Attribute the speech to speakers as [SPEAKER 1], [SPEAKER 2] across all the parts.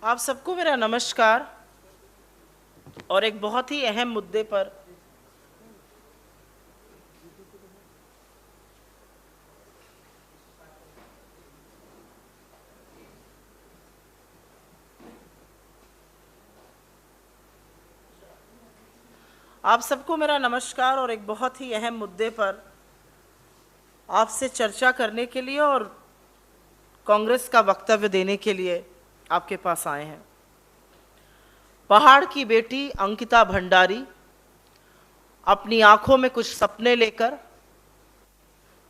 [SPEAKER 1] आप सबको मेरा नमस्कार। और एक बहुत ही अहम मुद्दे पर एक बहुत ही अहम मुद्दे पर आपसे चर्चा करने के लिए और कांग्रेस का वक्तव्य देने के लिए आपके पास आए हैं। पहाड़ की बेटी अंकिता भंडारी अपनी आंखों में कुछ सपने लेकर,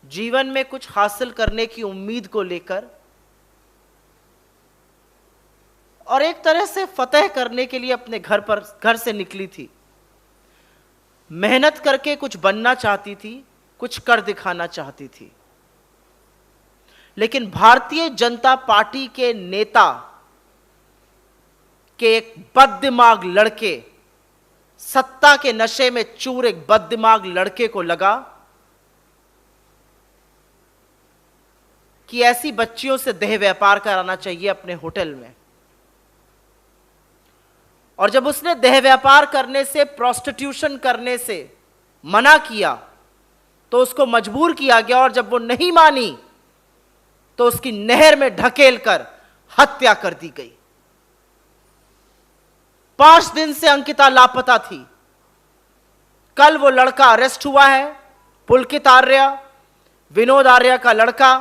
[SPEAKER 1] जीवन में कुछ हासिल करने की उम्मीद को लेकर और एक तरह से फतह करने के लिए अपने घर से निकली थी। मेहनत करके कुछ बनना चाहती थी, कुछ कर दिखाना चाहती थी। लेकिन भारतीय जनता पार्टी के नेता के एक बददिमाग लड़के, सत्ता के नशे में चूर एक बददिमाग लड़के को लगा कि ऐसी बच्चियों से देह व्यापार कराना चाहिए अपने होटल में। और जब उसने देह व्यापार करने से, प्रोस्टिट्यूशन करने से मना किया तो उसको मजबूर किया गया, और जब वो नहीं मानी तो उसकी नहर में ढकेल कर हत्या कर दी गई। 5 दिन से अंकिता लापता थी। कल वो लड़का अरेस्ट हुआ है, पुलकित आर्य, विनोद आर्य का लड़का,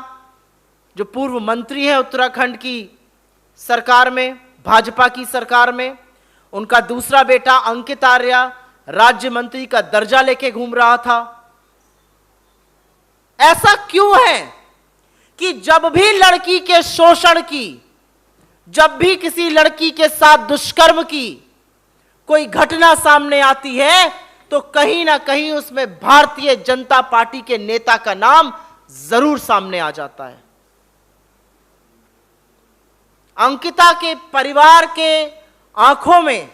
[SPEAKER 1] जो पूर्व मंत्री है उत्तराखंड की सरकार में, भाजपा की सरकार में। उनका दूसरा बेटा अंकित आर्य राज्य मंत्री का दर्जा लेके घूम रहा था। ऐसा क्यों है कि जब भी लड़की के शोषण की, जब भी किसी लड़की के साथ दुष्कर्म की कोई घटना सामने आती है तो कहीं ना कहीं उसमें भारतीय जनता पार्टी के नेता का नाम जरूर सामने आ जाता है। अंकिता के परिवार के आंखों में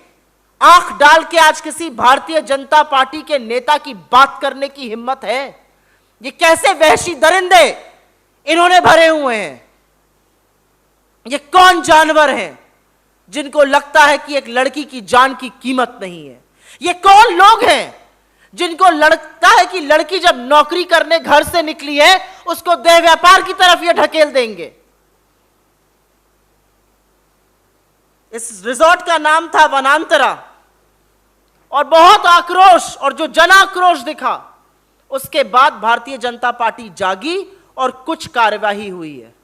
[SPEAKER 1] आंख डाल के आज किसी भारतीय जनता पार्टी के नेता की बात करने की हिम्मत है? ये कैसे वहशी दरिंदे इन्होंने भरे हुए हैं? ये कौन जानवर हैं जिनको लगता है कि एक लड़की की जान की कीमत नहीं है? ये कौन लोग हैं जिनको लगता है कि लड़की जब नौकरी करने घर से निकली है उसको देह व्यापार की तरफ ये ढकेल देंगे? इस रिजॉर्ट का नाम था वनांतरा, और बहुत आक्रोश और जो जन आक्रोश दिखा, उसके बाद भारतीय जनता पार्टी जागी और कुछ कार्यवाही हुई है।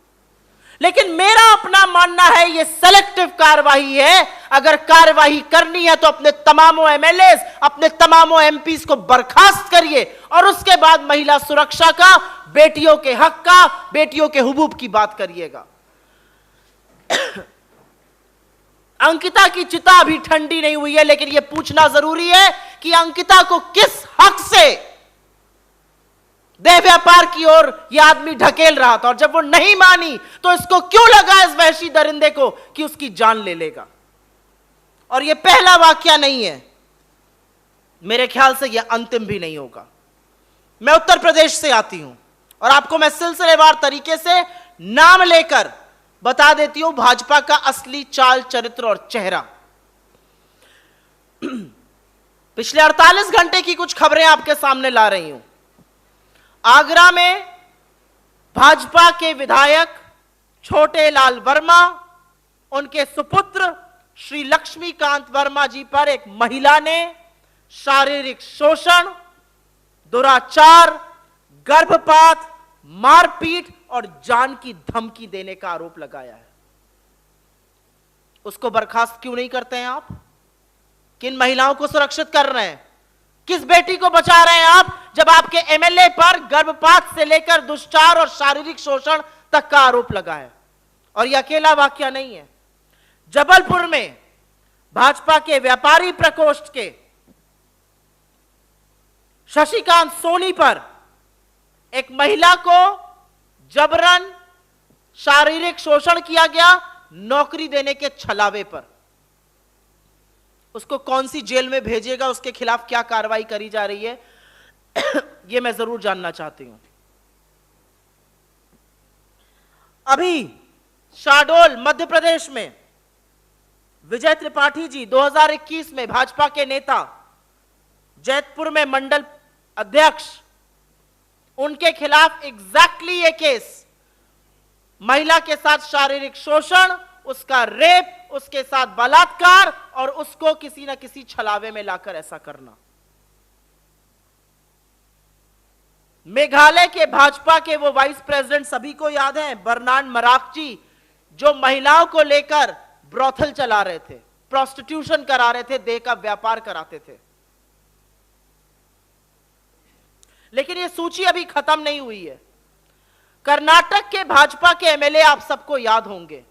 [SPEAKER 1] लेकिन मेरा अपना मानना है ये सेलेक्टिव कार्यवाही है। अगर कार्यवाही करनी है तो अपने तमामों एमएलए, अपने तमामों एमपीज को बर्खास्त करिए और उसके बाद महिला सुरक्षा का, बेटियों के हक का, बेटियों के हुकूक की बात करिएगा। अंकिता की चिता अभी ठंडी नहीं हुई है, लेकिन यह पूछना जरूरी है कि अंकिता को किस हक से देह व्यापार की ओर यह आदमी ढकेल रहा था, और जब वो नहीं मानी तो इसको क्यों लगा इस वहशी दरिंदे को कि उसकी जान ले लेगा। और यह पहला वाकया नहीं है, मेरे ख्याल से यह अंतिम भी नहीं होगा। मैं उत्तर प्रदेश से आती हूं और आपको मैं सिलसिलेवार तरीके से नाम लेकर बता देती हूं भाजपा का असली चाल, चरित्र और चेहरा। पिछले 48 घंटे की कुछ खबरें आपके सामने ला रही हूं। आगरा में भाजपा के विधायक छोटे लाल वर्मा, उनके सुपुत्र श्री लक्ष्मीकांत वर्मा जी पर एक महिला ने शारीरिक शोषण, दुराचार, गर्भपात, मारपीट और जान की धमकी देने का आरोप लगाया है। उसको बर्खास्त क्यों नहीं करते हैं आप? किन महिलाओं को सुरक्षित कर रहे हैं? किस बेटी को बचा रहे हैं आप, जब आपके एमएलए पर गर्भपात से लेकर दुष्चार और शारीरिक शोषण तक का आरोप लगा है? और यह अकेला वाकया नहीं है। जबलपुर में भाजपा के व्यापारी प्रकोष्ठ के शशिकांत सोनी पर एक महिला को जबरन शारीरिक शोषण किया गया, नौकरी देने के छलावे पर। उसको कौन सी जेल में भेजेगा, उसके खिलाफ क्या कार्रवाई करी जा रही है, यह मैं जरूर जानना चाहती हूं। अभी शाहडोल मध्य प्रदेश में विजय त्रिपाठी जी 2021 में भाजपा के नेता, जैतपुर में मंडल अध्यक्ष, उनके खिलाफ एग्जैक्टली ये केस, महिला के साथ शारीरिक शोषण, उसका रेप, उसके साथ बलात्कार और उसको किसी न किसी छलावे में लाकर ऐसा करना। मेघालय के भाजपा के वो वाइस प्रेसिडेंट सभी को याद है, बर्नार्ड मराकजी, जो महिलाओं को लेकर ब्रॉथल चला रहे थे, प्रोस्टिट्यूशन करा रहे थे, देह का व्यापार कराते थे। लेकिन ये सूची अभी खत्म नहीं हुई है। कर्नाटक के भाजपा के एमएलए आप सबको याद होंगे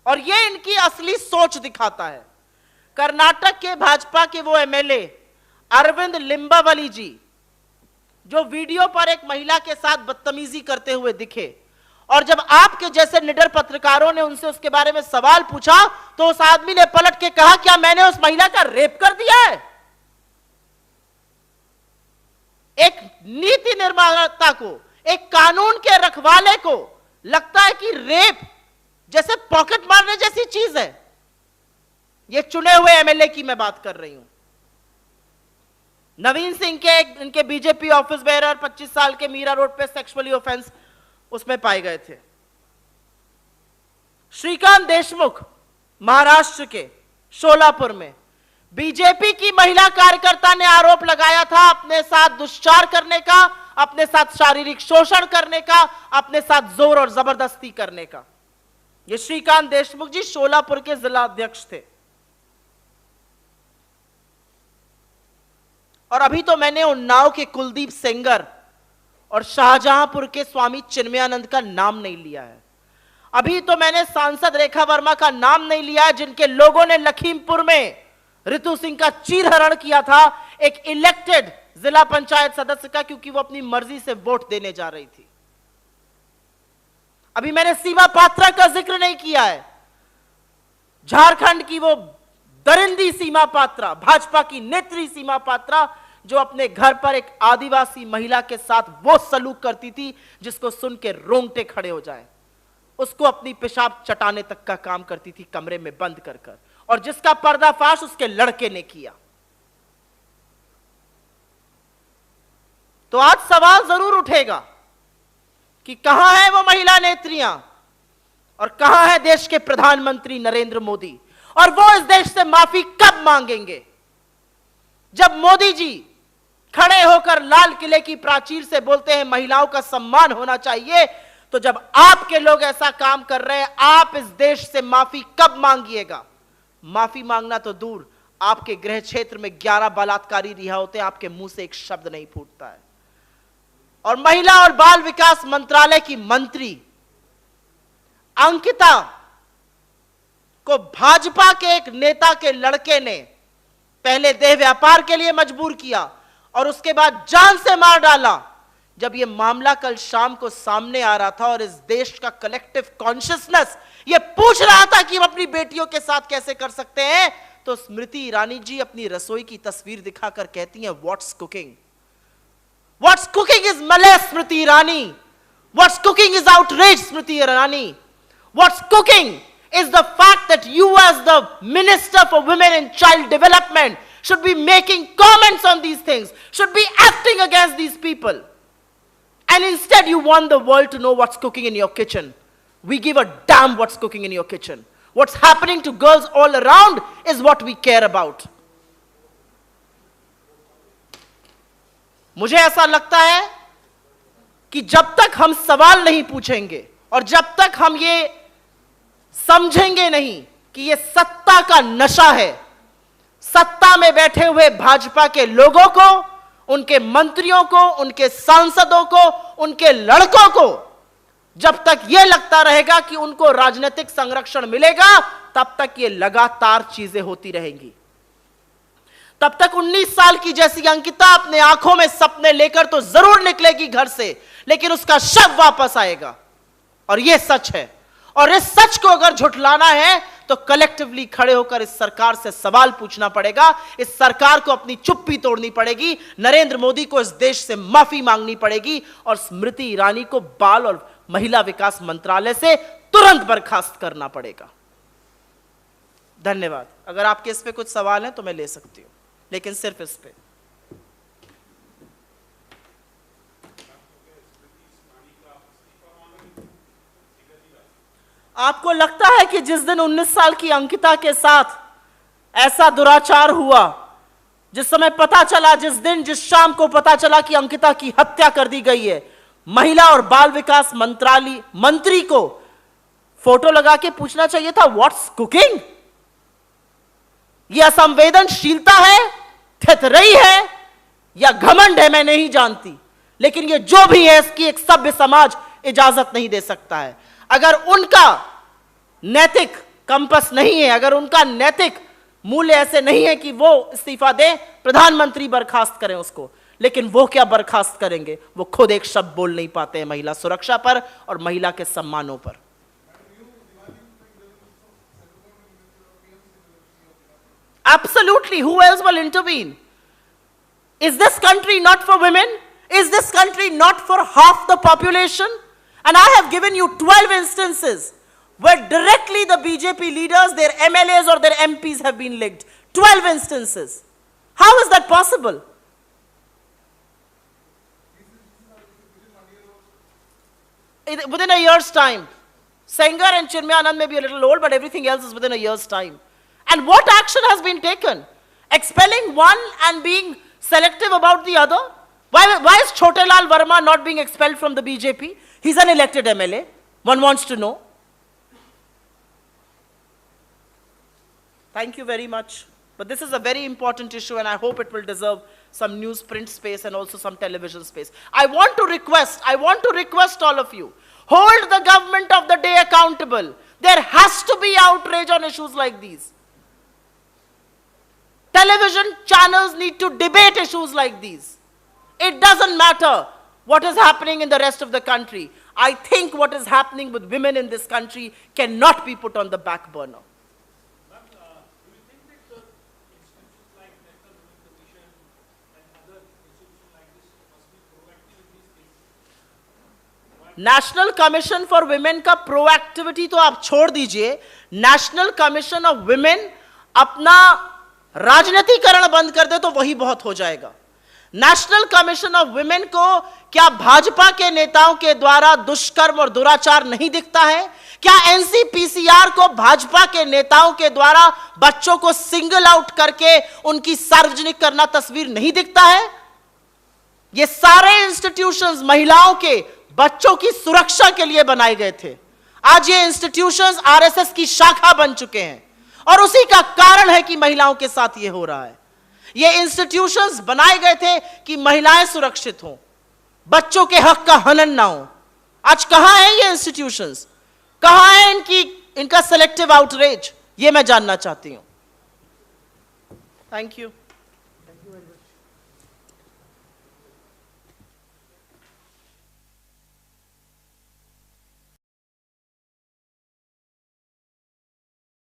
[SPEAKER 1] और ये इनकी असली सोच दिखाता है। कर्नाटक के भाजपा के वो एमएलए अरविंद लिंबावली जी, जो वीडियो पर एक महिला के साथ बदतमीजी करते हुए दिखे, और जब आपके जैसे निडर पत्रकारों ने उनसे उसके बारे में सवाल पूछा तो उस आदमी ने पलट के कहा, क्या मैंने उस महिला का रेप कर दिया है? एक नीति निर्माता को, एक कानून के रखवाले को लगता है कि रेप जैसे पॉकेट मारने जैसी चीज है। ये चुने हुए एमएलए की मैं बात कर रही हूं। नवीन सिंह के इनके बीजेपी ऑफिस बेरर 25 साल के मीरा रोड पे सेक्सुअली ऑफेंस उसमें पाए गए थे। श्रीकांत देशमुख महाराष्ट्र के शोलापुर में बीजेपी की महिला कार्यकर्ता ने आरोप लगाया था अपने साथ दुष्चार करने का, अपने साथ शारीरिक शोषण करने का, अपने साथ जोर और जबरदस्ती करने का। ये श्रीकांत देशमुख जी शोलापुर के जिला अध्यक्ष थे। और अभी तो मैंने उन्नाव के कुलदीप सेंगर और शाहजहांपुर के स्वामी चिन्मयानंद का नाम नहीं लिया है। अभी तो मैंने सांसद रेखा वर्मा का नाम नहीं लिया है, जिनके लोगों ने लखीमपुर में ऋतु सिंह का चीरहरण किया था, एक इलेक्टेड जिला पंचायत सदस्य का, क्योंकि वो अपनी मर्जी से वोट देने जा रही थी। अभी मैंने सीमा पात्रा का जिक्र नहीं किया है, झारखंड की वो दरिंदी सीमा पात्रा, भाजपा की नेत्री सीमा पात्रा, जो अपने घर पर एक आदिवासी महिला के साथ वो सलूक करती थी जिसको सुन के रोंगटे खड़े हो जाए, उसको अपनी पेशाब चटाने तक का काम करती थी कमरे में बंद कर कर, और जिसका पर्दाफाश उसके लड़के ने किया। तो आज सवाल जरूर उठेगा कि कहां है वो महिला नेत्रियां और कहां है देश के प्रधानमंत्री नरेंद्र मोदी, और वो इस देश से माफी कब मांगेंगे? जब मोदी जी खड़े होकर लाल किले की प्राचीर से बोलते हैं महिलाओं का सम्मान होना चाहिए, तो जब आपके लोग ऐसा काम कर रहे हैं, आप इस देश से माफी कब मांगिएगा? माफी मांगना तो दूर, आपके गृह क्षेत्र में 11 बलात्कारी रिहा होते हैं, आपके मुंह से एक शब्द नहीं फूटता है। और महिला और बाल विकास मंत्रालय की मंत्री अंकिता को भाजपा के एक नेता के लड़के ने पहले देह व्यापार के लिए मजबूर किया और उसके बाद जान से मार डाला। जब यह मामला कल शाम को सामने आ रहा था और इस देश का कलेक्टिव कॉन्शियसनेस ये पूछ रहा था कि हम अपनी बेटियों के साथ कैसे कर सकते हैं, तो स्मृति ईरानी जी अपनी रसोई की तस्वीर दिखाकर कहती हैं, what's cooking? What's cooking is मले Smriti Irani. What's cooking is outrage Smriti Irani. What's cooking is the fact that you as the Minister for Women and Child Development should be making comments on these things, should be acting against these people. And instead you want the world to know what's cooking in your kitchen. We give a damn what's cooking in your kitchen. What's happening to girls all around is what we care about. मुझे ऐसा लगता है कि जब तक हम सवाल नहीं पूछेंगे और जब तक हम ये समझेंगे नहीं कि ये सत्ता का नशा है, सत्ता में बैठे हुए भाजपा के लोगों को, उनके मंत्रियों को, उनके सांसदों को, उनके लड़कों को जब तक ये लगता रहेगा कि उनको राजनीतिक संरक्षण मिलेगा, तब तक ये लगातार चीजें होती रहेंगी। तब तक 19 साल की जैसी अंकिता अपने आंखों में सपने लेकर तो जरूर निकलेगी घर से, लेकिन उसका शव वापस आएगा, और यह सच है। और इस सच को अगर झुठलाना है तो कलेक्टिवली खड़े होकर इस सरकार से सवाल पूछना पड़ेगा, इस सरकार को अपनी चुप्पी तोड़नी पड़ेगी, नरेंद्र मोदी को इस देश से माफी मांगनी पड़ेगी और स्मृति ईरानी को बाल और महिला विकास मंत्रालय से तुरंत बर्खास्त करना पड़ेगा। धन्यवाद। अगर आपके इस पे कुछ सवाल हैं तो मैं ले सकती हूं, लेकिन सिर्फ इस पे। आपको लगता है कि जिस दिन 19 साल की अंकिता के साथ ऐसा दुराचार हुआ, जिस समय पता चला, जिस शाम को पता चला कि अंकिता की हत्या कर दी गई है, महिला और बाल विकास मंत्री को फोटो लगा के पूछना चाहिए था, व्हाट्स कुकिंग? यह असंवेदनशीलता है, थितरई है या घमंड है, मैं नहीं जानती, लेकिन यह जो भी है इसकी एक सभ्य समाज इजाजत नहीं दे सकता है। अगर उनका नैतिक कंपस नहीं है, अगर उनका नैतिक मूल्य ऐसे नहीं है कि वो इस्तीफा दे, प्रधानमंत्री बर्खास्त करें उसको, लेकिन वो क्या बर्खास्त करेंगे? वो खुद एक शब्द बोल नहीं पाते हैं महिला सुरक्षा पर और महिला के सम्मानों पर। Absolutely, who else will intervene? Is this country not for women? Is this country not for half the population? And I have given you 12 instances where directly the BJP leaders, their MLAs or their MPs have been linked. 12 instances. How is that possible? Within a year's time. Sengar and Chinmayanand may be a little old, but everything else is within a year's time. And what action has been taken? Expelling one and being selective about the other? Why is Chotelal Verma not being expelled from the BJP? He's an elected MLA. One wants to know. Thank you very much. But this is a very important issue, and I hope it will deserve some newsprint space and also some television space. I want to request all of you, hold the government of the day accountable. There has to be outrage on issues like these. Television channels need to debate issues like these. It doesn't matter what is happening in the rest of the country. I think what is happening with women in this country cannot be put on the back burner. National commission for women का proactivity तो आप छोड़ दीजिए, national commission of women अपना राजनीतिकरण बंद कर दे तो वही बहुत हो जाएगा। नेशनल कमीशन ऑफ विमेन को क्या भाजपा के नेताओं के द्वारा दुष्कर्म और दुराचार नहीं दिखता है? क्या एनसीपीसीआर को भाजपा के नेताओं के द्वारा बच्चों को सिंगल आउट करके उनकी सार्वजनिक करना तस्वीर नहीं दिखता है? ये सारे इंस्टीट्यूशंस महिलाओं के, बच्चों की सुरक्षा के लिए बनाए गए थे। आज ये इंस्टीट्यूशंस आरएसएस की शाखा बन चुके हैं और उसी का कारण है कि महिलाओं के साथ ये हो रहा है। ये इंस्टीट्यूशंस बनाए गए थे कि महिलाएं सुरक्षित हों, बच्चों के हक का हनन ना हो। आज कहां है ये इंस्टीट्यूशंस? कहां है इनका सेलेक्टिव आउटरीच? ये मैं जानना चाहती हूं। Thank you very much.